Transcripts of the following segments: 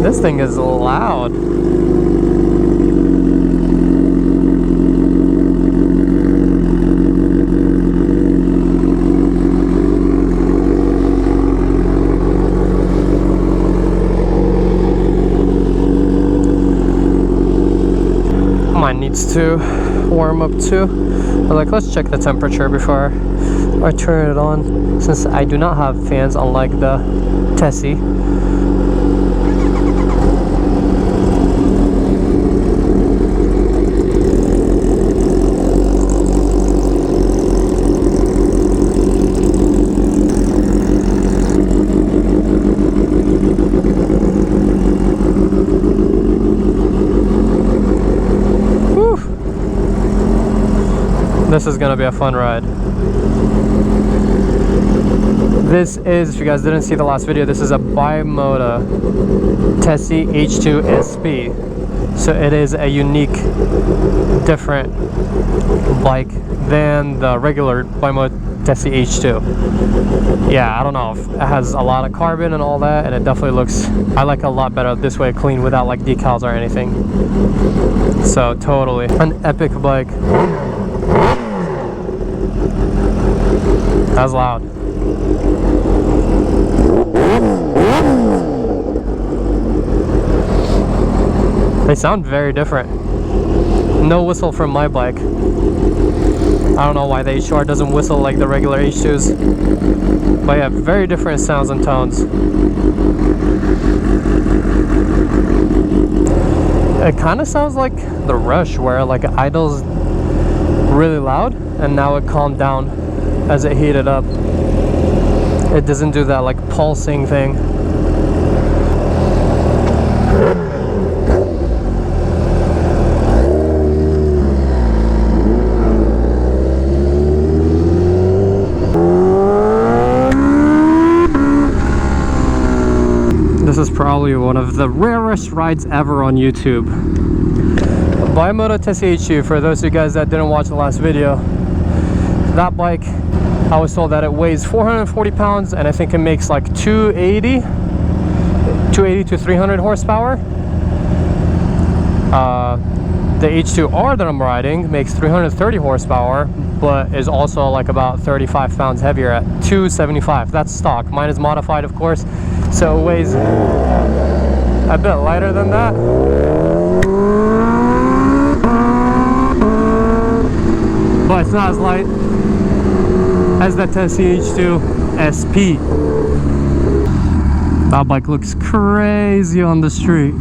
This thing is loud. Mine needs to warm up too. I'm like, let's check the temperature before I turn it on, since I do not have fans unlike the Tesi. This is gonna be a fun ride. This is, if you guys didn't see the last video, this is a Bimota Tesi H2 SP. So it is a unique, different bike than the regular Bimota Tesi H2. Yeah, I don't know, it has a lot of carbon and all that, and it definitely looks, I like it a lot better this way, clean, without like decals or anything. So totally an epic bike. That's loud. They sound very different. No whistle from my bike. I don't know why the H2R doesn't whistle like the regular H2s. But yeah, very different sounds and tones. It kind of sounds like the Rush, where like it idles really loud and now it calmed down as it heated up. It doesn't do that like pulsing thing. This is probably one of the rarest rides ever on YouTube. Bimota Tesi H2, for those of you guys that didn't watch the last video, that bike, I was told that it weighs 440 pounds and I think it makes like 280 to 300 horsepower. The H2R that I'm riding makes 330 horsepower, but is also like about 35 pounds heavier at 275. That's stock. Mine is modified, of course, so it weighs a bit lighter than that. But it's not as light as the Tesi H2 SP. That bike looks crazy on the street.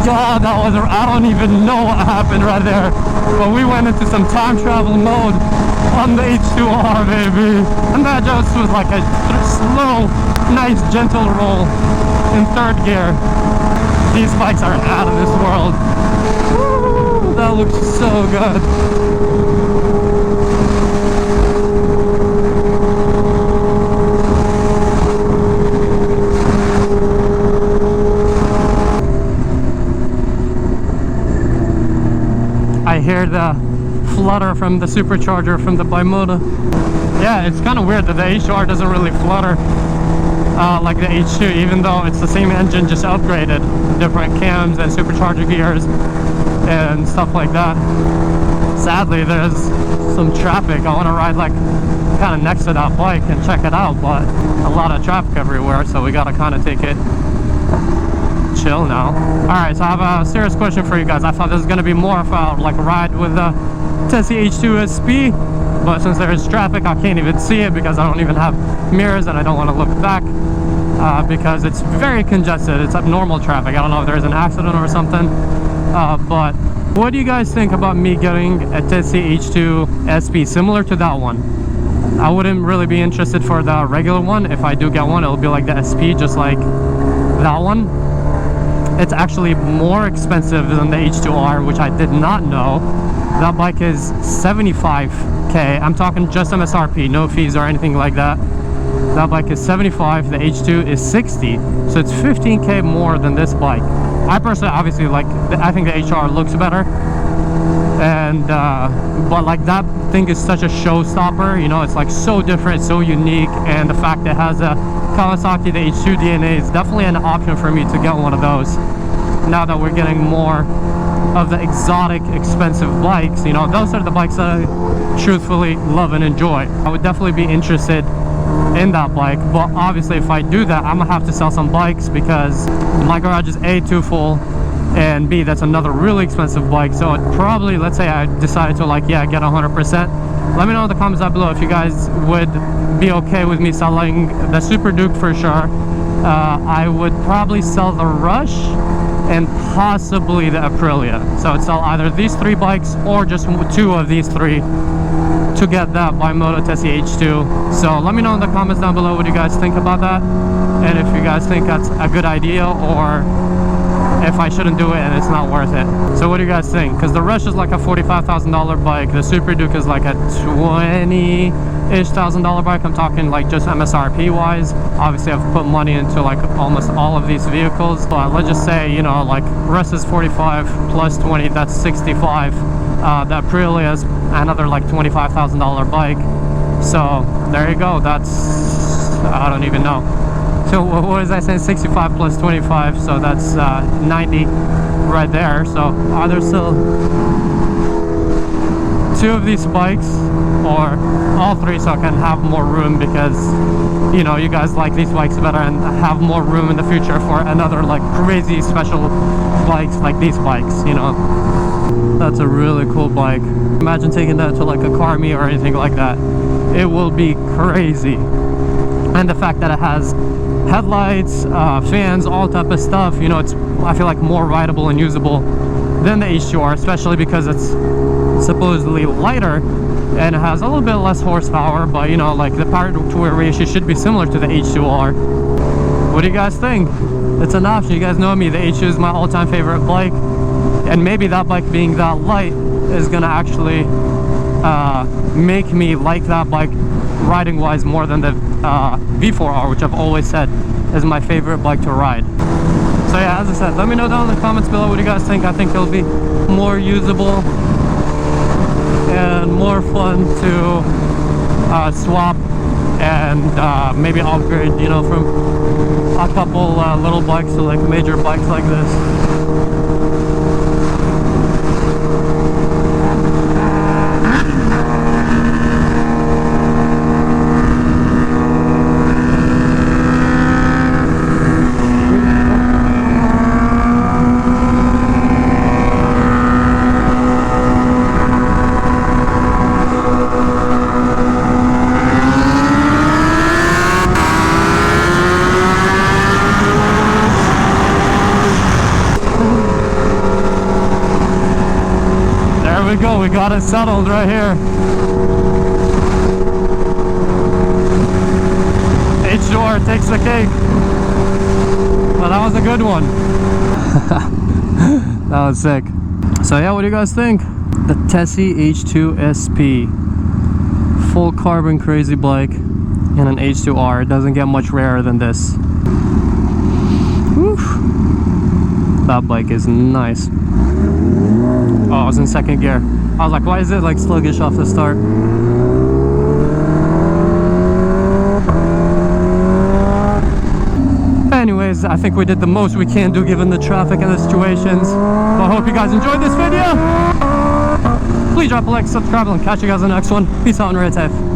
God, that was, I don't even know what happened right there, but we went into some time travel mode on the H2R, baby, and that just was like a slow, nice, gentle roll in third gear. These bikes are out of this world. Woo, that looks so good. I hear the flutter from the supercharger from the Bimota. Yeah, it's kind of weird that the H2R doesn't really flutter like the H2, even though it's the same engine, just upgraded, different cams and supercharger gears. and stuff like that. Sadly, there's some traffic. I want to ride like kind of next to that bike and check it out, but a lot of traffic everywhere, so we gotta kind of take it chill now. All right, so I have a serious question for you guys. I thought this was gonna be more of a like ride with the Tesi H2 SP, but since there's traffic, I can't even see it because I don't even have mirrors and I don't want to look back because it's very congested. It's abnormal traffic. I don't know if there's an accident or something, but what do you guys think about me getting a Tesi H2 SP similar to that one? I wouldn't really be interested for the regular one. If I do get one, it'll be like the SP, just like that one. It's actually more expensive than the H2R, which I did not know. That bike is 75k. I'm talking just MSRP, no fees or anything like that. That bike is 75, the H2 is 60, so it's 15k more than this bike. I personally, obviously, like, I think the H2R looks better, and but like that thing is such a showstopper, you know. It's like so different, so unique, and the fact that it has a Kawasaki, the H2 DNA, is definitely an option for me to get one of those. Now that we're getting more of the exotic, expensive bikes, you know, those are the bikes that I truthfully love and enjoy. I would definitely be interested in that bike, but obviously if I do that, I'm gonna have to sell some bikes because my garage is A, too full, and B, that's another really expensive bike. So it probably, let's say I decided to like, yeah, get 100%. Let me know in the comments down below if you guys would be okay with me selling the Super Duke for sure. I would probably sell the Rush and possibly the Aprilia. So I'd sell either these three bikes or just two of these three to get that Bimota Tesi H2. So let me know in the comments down below what you guys think about that, and if you guys think that's a good idea or if I shouldn't do it and it's not worth it. So what do you guys think? Because the Rush is like a $45,000 bike, the Super Duke is like a $20,000-ish bike. I'm talking like just MSRP wise. Obviously I've put money into like almost all of these vehicles, but let's just say, you know, like Rush is 45 plus 20, that's 65. The Aprilia is another like $25,000 bike. So there you go. That's, I don't even know. So what was I saying? 65 plus 25, so that's 90 right there. So are there still two of these bikes or all three, so I can have more room, because you know you guys like these bikes better and have more room in the future for another like crazy special bikes like these bikes, you know. That's a really cool bike. Imagine taking that to like a car meet or anything like that. It will be crazy. And the fact that it has headlights, fans, all type of stuff, you know, it's, I feel like, more rideable and usable than the H2R, especially because it's supposedly lighter and it has a little bit less horsepower, but you know, like the power to weight ratio should be similar to the H2R. What do you guys think? It's an option. You guys know me, the H2 is my all-time favorite bike, and maybe that bike being that light is gonna actually make me like that bike riding wise more than the V4R, which I've always said is my favorite bike to ride. So yeah, as I said, let me know down in the comments below what you guys think. I think it'll be more usable and more fun to swap and maybe upgrade, you know, from a couple little bikes to like major bikes like this. We got it settled right here. H2R takes the cake. Well, that was a good one. That was sick. So yeah, what do you guys think? The Tesi H2 SP, full carbon crazy bike and an H2R. It doesn't get much rarer than this. Whew. That bike is nice. Oh, I was in second gear. I was like, why is it like sluggish off the start? Anyways, I think we did the most we can do given the traffic and the situations. But I hope you guys enjoyed this video. Please drop a like, subscribe, and I'll catch you guys in the next one. Peace out and ride safe.